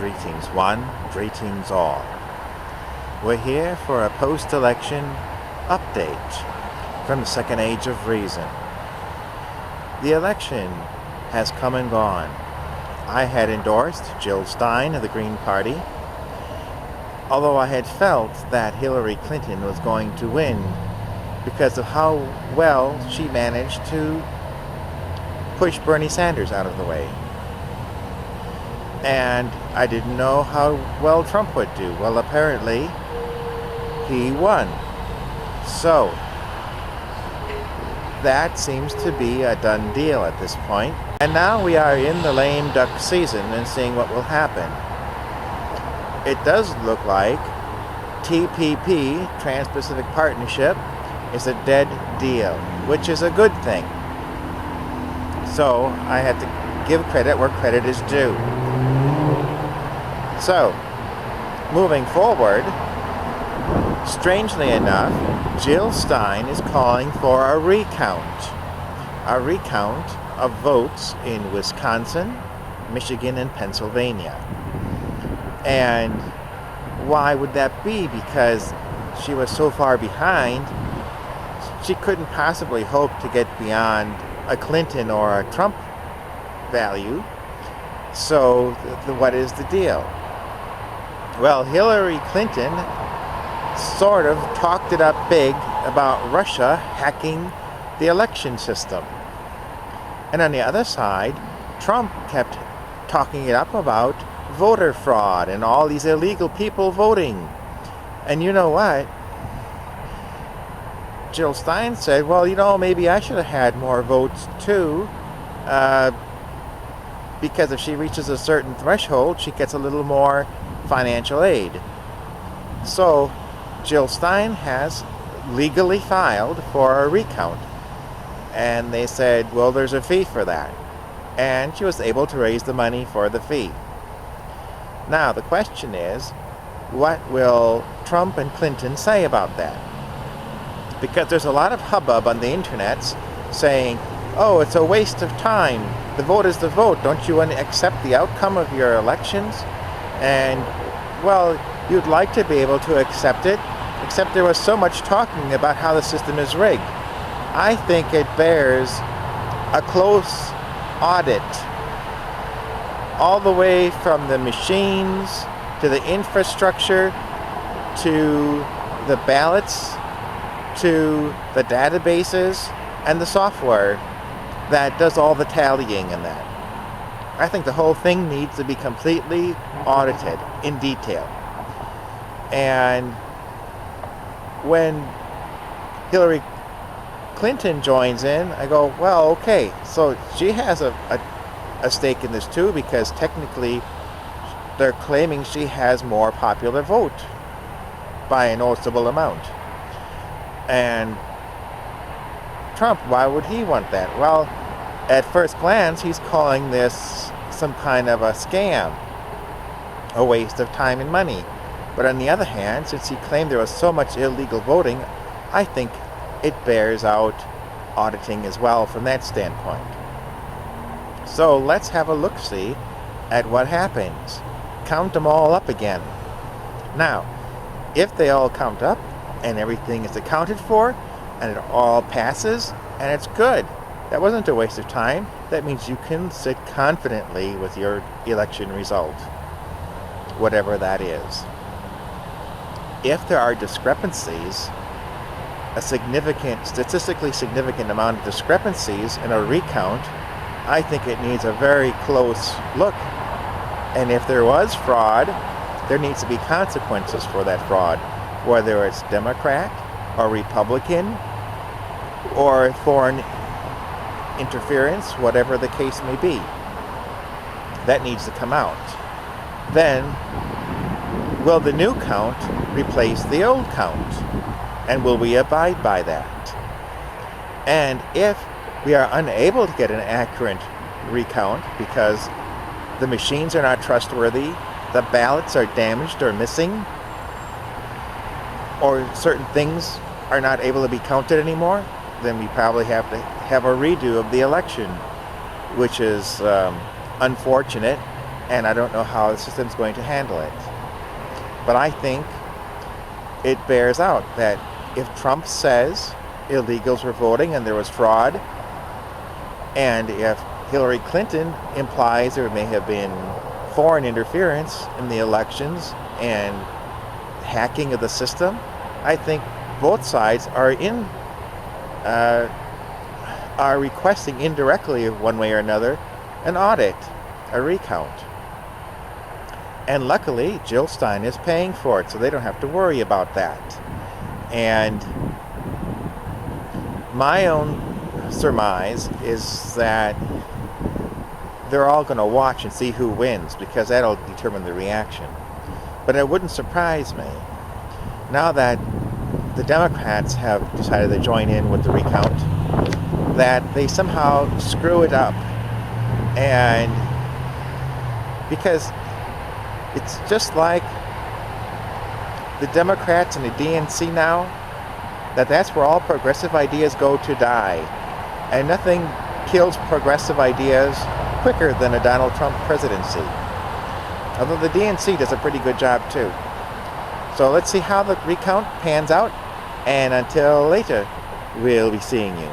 Greetings one, greetings all. We're here for a post-election update from the second age of reason. The election has come and gone. I had endorsed Jill Stein of the Green Party, although I had felt that Hillary Clinton was going to win because of how well she managed to push Bernie Sanders out of the way. And I didn't know how well Trump would do. Well, apparently, he won. So, that seems to be a done deal at this point. And now we are in the lame duck season and seeing what will happen. It does look like TPP, Trans-Pacific Partnership, is a dead deal, which is a good thing. So, I had to give credit where credit is due. So, moving forward, strangely enough, Jill Stein is calling for a recount of votes in Wisconsin, Michigan, and Pennsylvania. And why would that be? Because she was so far behind, she couldn't possibly hope to get beyond a Clinton or a Trump value. So, what is the deal? Well, Hillary Clinton sort of talked it up big about Russia hacking the election system. And on the other side, Trump kept talking it up about voter fraud and all these illegal people voting. And you know what? Jill Stein said, well, maybe I should have had more votes too, because if she reaches a certain threshold, she gets a little more financial aid. So, Jill Stein has legally filed for a recount. And they said, well, there's a fee for that. And she was able to raise the money for the fee. Now, the question is, what will Trump and Clinton say about that? Because there's a lot of hubbub on the internet saying, oh, it's a waste of time. The vote is the vote. Don't you want to accept the outcome of your elections? And, well, you'd like to be able to accept it, except there was so much talking about how the system is rigged. I think it bears a close audit, all the way from the machines, to the infrastructure, to the ballots, to the databases, and the software that does all the tallying and that. I think the whole thing needs to be completely audited in detail. And when Hillary Clinton joins in, I go, well, okay, so she has a stake in this too, because technically they're claiming she has more popular vote by a noticeable amount. And Trump, why would he want that? Well, at first glance, he's calling this some kind of a scam, a waste of time and money. But on the other hand, since he claimed there was so much illegal voting, I think it bears out auditing as well from that standpoint. So let's have a look-see at what happens. Count them all up again. Now, if they all count up and everything is accounted for and it all passes and it's good, that wasn't a waste of time. That means you can sit confidently with your election result, whatever that is. If there are discrepancies, a statistically significant amount of discrepancies in a recount, I think it needs a very close look. And if there was fraud, there needs to be consequences for that fraud, whether it's Democrat or Republican or foreign interference, whatever the case may be. That needs to come out. Then, will the new count replace the old count? And will we abide by that? And if we are unable to get an accurate recount because the machines are not trustworthy, the ballots are damaged or missing, or certain things are not able to be counted anymore, then we probably have to have a redo of the election, which is unfortunate and I don't know how the system's going to handle it. But I think it bears out that if Trump says illegals were voting and there was fraud, and if Hillary Clinton implies there may have been foreign interference in the elections and hacking of the system, I think both sides are requesting indirectly, one way or another, an audit, a recount. And luckily, Jill Stein is paying for it, so they don't have to worry about that. And my own surmise is that they're all going to watch and see who wins, because that'll determine the reaction. But it wouldn't surprise me, now that the Democrats have decided to join in with the recount, that they somehow screw it up. And because it's just like the Democrats and the DNC now, that's where all progressive ideas go to die. And nothing kills progressive ideas quicker than a Donald Trump presidency. Although the DNC does a pretty good job too. So let's see how the recount pans out, and until later, we'll be seeing you.